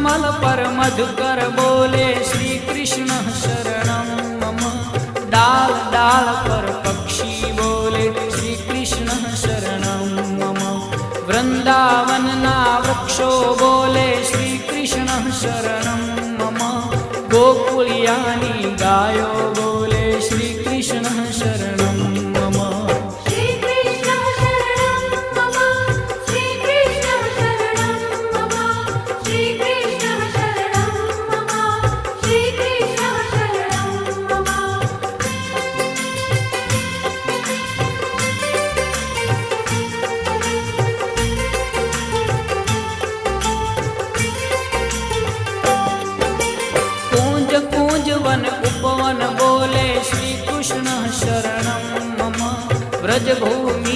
कमल पर मधुकर बोले श्री कृष्ण शरणं मम। डाल डाल पर पक्षी बोले श्री कृष्ण शरणं मम। वृंदावन ना वृक्षो बोले श्री कृष्ण शरणं मम। गोकुलियानी गायो बोले श्री कृष्ण शरणं मम। श्री कृष्ण शरणं मम। श्री कृष्ण शरणं मम। श्री कृष्ण शरणं मम। श्री कृष्ण शरणं मम। कूंज कूंज वन उपवन बोले श्री कृष्ण शरणं मम। व्रज भूमि